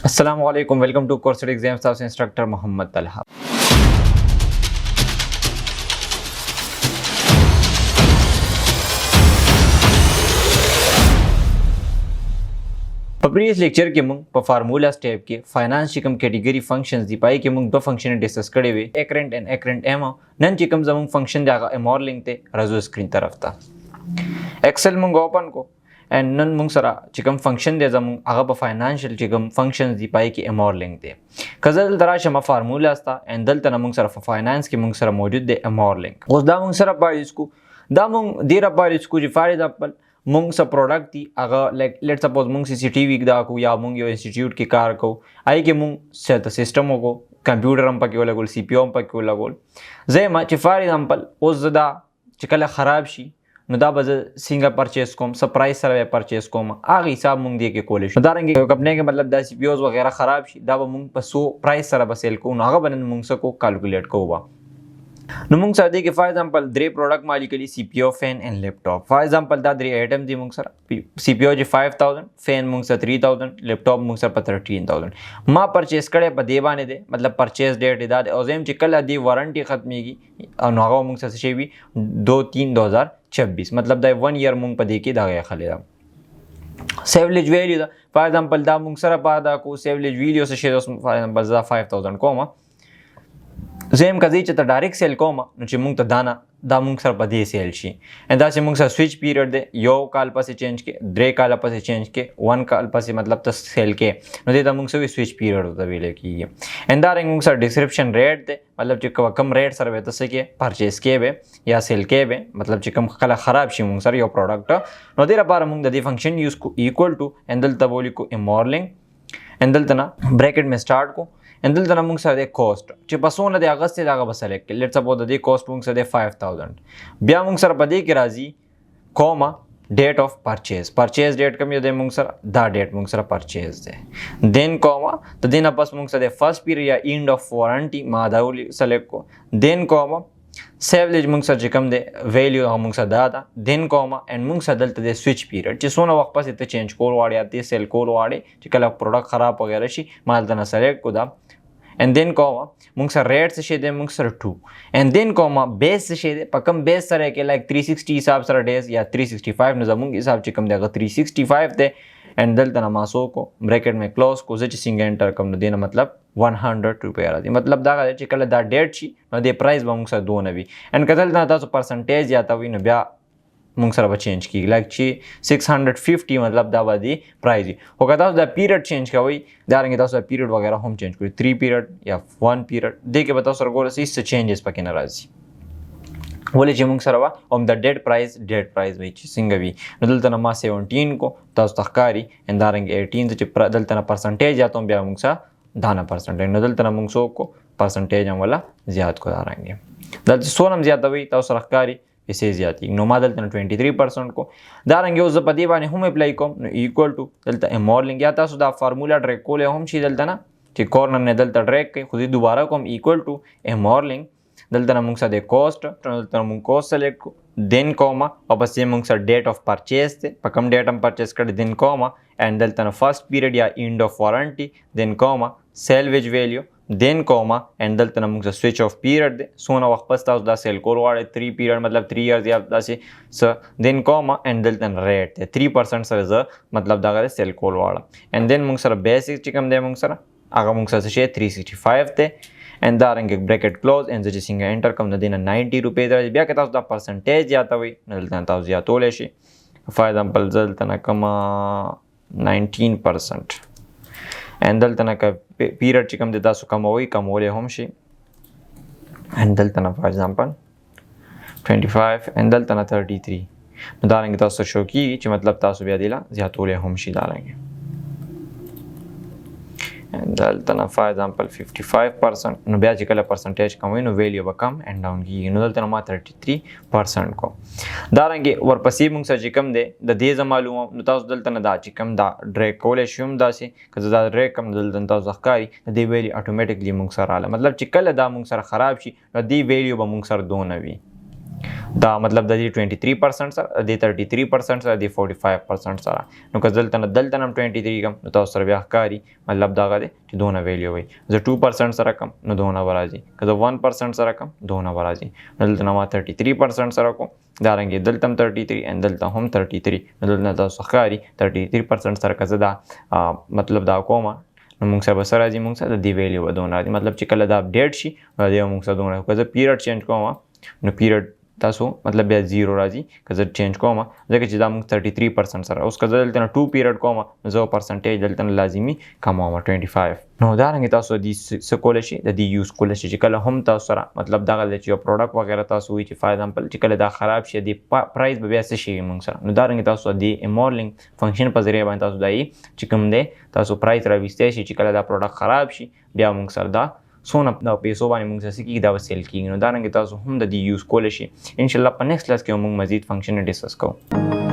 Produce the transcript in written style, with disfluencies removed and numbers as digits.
अस्सलामुअलैकुम, welcome to course exam staff instructor Mohammad Talha. Previous lecture के मुंग पर फार्मूला स्टेप के फाइनेंस चिकम कैटेगरी फंक्शंस दी पाई के मुंग दो फंक्शन डिस्कस करे हुए एकरेंट एंड एकरेंट एमो नन चिकम जमुंग फंक्शन जागा एमोरलिंक ते रजू स्क्रीन तरफ था एक्सेल मुंग ओपन को एंड नन मुंग सरा चिकम फंक्शन दे जमुंग आगा पर फाइनेंशियल चिकम फंक्शंस दी पाई के एमोरलिंक ते कजल दरा शमा फार्मूला था एंड दल तना मुंग सरा फाइनेंस के मुंग सरा मौजूद दे एमोरलिंक उस दा मुंग सरा पाई इसको दा मुंग दीरा पाई इसको जी फॉर एग्जांपल मुंग सा प्रोडक्ट थी अगर लाइक लेट सपोज मुंग सीसीटीवी दा को या मुंग यो इंस्टीट्यूट की कार को आई के मुंग सेट सिस्टम को कंप्यूटर हम पके लगोल सीपीयू हम पके लगोल जे मा ची फॉर एग्जांपल उस दा चिकला खराब शी न दा बज सिंगल परचेस कोम सरप्राइज सर्वे परचेस कोम आगे हिसाब मुंग दिए के कॉलेज दारेंगे अपने के मतलब दा सीपीयूज वगैरह खराब शी दा मुंग पर सो प्राइस सर बसेल को नागा बनन मुंग सको कैलकुलेट को हुआ न मुंग सर के फॉर एग्जांपल द्रे प्रोडक्ट मालिकली CPU fan and laptop for example दा द्रे आइटम दी मुंग सर सीपीयू जी 5000 फैन मुंग सर 3000 लैपटॉप मुंग सर 13000 मा परचेस करे प देवाने दे मतलब परचेस डेट दा ओजेम चिकल दी वारंटी खत्मेगी और नागा मुंग सर से भी 2/3/2026 मतलब दा 1 ईयर मुंग प दे के दा गया खलेदा सेवलेज वैल्यू दा फॉर एग्जांपल दा मुंग सर पा दा को सेवलेज वैल्यू से शेयर फॉर एग्जांपल दा 5000 कोमा जेम कजी चता डायरेक्ट सेल कोमा नुची मुंग त दाना दा मुंग सर पदे सेल शी एंड दा से मुंग सर स्विच पीरियड दे यो काल पासे चेंज के द्रे काल पासे चेंज के वन काल पासे मतलब त सेल के नो दे दा मुंग सर स्विच पीरियड होता वेले की एंड दा मुंग सर डिस्क्रिप्शन रेट दे मतलब चिक कम रेट सर वे तसे के परचेस के बे या सेल के बे मतलब चिकम कला खराब शी मुंग सर यो प्रोडक्ट नो दे पार मुंग दी फंक्शन यूज को इक्वल टू एंडल तबोली को एमोरलिंक एंडल तना ब्रैकेट में स्टार्ट को एंडल तना मुंग सर दे कॉस्ट चे पसोन दे अगस्त दागा बसले के लेट्स सपोज दे कॉस्ट मुंग सर दे 5000 ब्या मुंग सर पदे के राजी comma date of purchase date कम दे मुंग सर दा डेट मुंग सर परचेज दे देन कॉमा तो देन अपस मुंग सर दे फर्स्ट पीरियड या एंड ऑफ वारंटी मादाउली सेलेक्ट को देन कॉमा सेवलेज मुंग सर चिकम दे वैल्यू हम मुंग सर दादा देन कॉमा एंड मुंग सर दलते दे स्विच पीरियड चे सोना वक्त पास इतने चेंज कोल वाड़े आते सेल कोल वाड़े चिकला प्रोडक्ट खराब वगैरह शी माल तना सेलेक्ट को दा एंड देन कॉमा मुंग सर रेट से शेदे मुंग सर 2 एंड देन कॉमा बेस से शेदे पकम बेस सर है के लाइक 360 हिसाब सर डेज या 365 न जमुंग हिसाब चिकम देगा 365 दे एंड दल तना मासो को ब्रैकेट में क्लोज को जे सिंग एंटर कम न देना मतलब 100 रुपये आ मतलब दागा चिकल दा डेट ची न दे प्राइस मुंग सर दो नबी एंड कदल तना ता परसेंटेज या ता न ब्या मुंग सर चेंज की लाइक ची 650 मतलब दा वादी प्राइस हो कहता दा पीरियड चेंज का वही दारेंगे ता पीरियड वगैरह हम चेंज करी 3 पीरियड या 1 पीरियड दे के बताओ सर गोर से इससे चेंजेस पके नाराजी बोले जी मुंग सरवा ऑन द डेट प्राइस वही सिंगवी नदल तना मा 17 को ता तहकारी एंड दारेंगे 18 से दल तना परसेंटेज या तो ब्या मुंग सा दाना परसेंटेज नदल तना मुंग सो को परसेंटेज हम वाला ज्यादा को दारेंगे दल सोनम ज्यादा वही ता सरकारी इसे ज्यादा नो मादल तना 23% को दारेंगे उस पदी बाने हम अप्लाई को इक्वल टू दलता एमोरलिंक या ता सुदा फार्मूला ट्रैक को ले हम शी दलता ना कि कॉर्नर ने दलता ट्रैक के खुद ही दोबारा को हम इक्वल टू एमोरलिंक दलता मुंग सा दे कॉस्ट दलता मुंग कॉस्ट सेलेक्ट को देन कॉमा और बस ये मुंग सा डेट ऑफ परचेज थे पकम डेट हम परचेज कर देन कॉमा एंड दलता फर्स्ट पीरियड या end of warranty then comma salvage value then comma and दलता मुंग सा स्विच ऑफ पीरियड दे सोना वक्त पस्ता उसदा सेल कोर वाड़े 3 पीरियड मतलब 3 इयर्स या दासे स देन कॉमा एंड दलता रेट थे 3% सर मतलब दागा सेल कोर वाड़ा एंड देन मुंग सर बेसिक चिकम दे मुंग सर आगा मुंग सर से 365 थे एंड दारेंगे ब्रैकेट क्लोज एंड जे सिंग एंटर कम न देना 90 रुपये दे ब्या कहता उसदा परसेंटेज जाता हुई नलता ता या तोले शी फॉर एग्जांपल दलता कमा 19% एंड दलता का पीरियड चिकम देता सु कम होई कम होले हम शी एंड दलता फॉर एग्जांपल 25 एंड दलता 33 दारेंगे ता शो की मतलब ता ब्या दिला या तोले हम शी दारेंगे एंड दलता फॉर एग्जांपल 55% नो ब्या चिकल परसेंटेज कम हुई नो वैल्यू बकम एंड डाउन की नो दलता मा 33% को दारेंगे और पसी मुंग सा चिकम दे द दे मालूम नो ता दलता दा चिकम दा ड्रैग कोले शुम दा से कज दा ड्रैग कम दलता ता जखकारी दे वैल्यू ऑटोमेटिकली मुंग सर आला मतलब चिकल दा मुंग सर खराब शी दी वैल्यू ब मुंग सर दो नवी دا مطلب د دې 23% سره د 33% سره د 45% سره نو که دلته نه 23 کم نو تاسو سره بیا ښکاري مطلب دغه دی چې دونه ویلیو وي زه 2% سره کم نو دونه به راځي که زه 1% سره کم دونه به راځي نو دلته نه ما 33% سره کوم دارنګې دلته هم 33 ان دلته هم 33 نو دلته تاسو ښکاري 33% سره که زه دا مطلب دا کومه نو موږ سره به څه راځي موږ سره د دې ویلیو به دونه راځي مطلب چې کله دا اپډیټ شي نو دی به موږ سره دونه که زه پیریډ چینج کوم نو پیریډ تاسو مطلب بیا 0 راځي که زه چینج کوم ځکه چې دا موږ 33% سره اوس که زه دلته نه 2 پیریډ کوم نو زه پرسنټیج دلته نه لازمي کموم 25 نو دارنګې تاسو د څه کولی شي د دې یوز کولی شي چې کله هم تاسو سره مطلب دغه دی چې یو پروډکټ وغیره تاسو وایي چې فار ایگزامپل چې کله دا خراب شي د پرایز به بیا څه شي موږ سره نو دارنګې تاسو د امورلینک فنکشن په ذریعه باندې تاسو دایي چې کوم دی تاسو پرایز راویستی شي چې کله دا پروډکټ خراب شي بیا موږ سره دا څونه د پیسو باندې موږ څه کېږي دا به سیل کېږي نو دارنګې تاسو هم د دې یوز کولی شي انشاءالله په نیکسټ کلاس کې موږ مزید فنکشن ډسکس کوو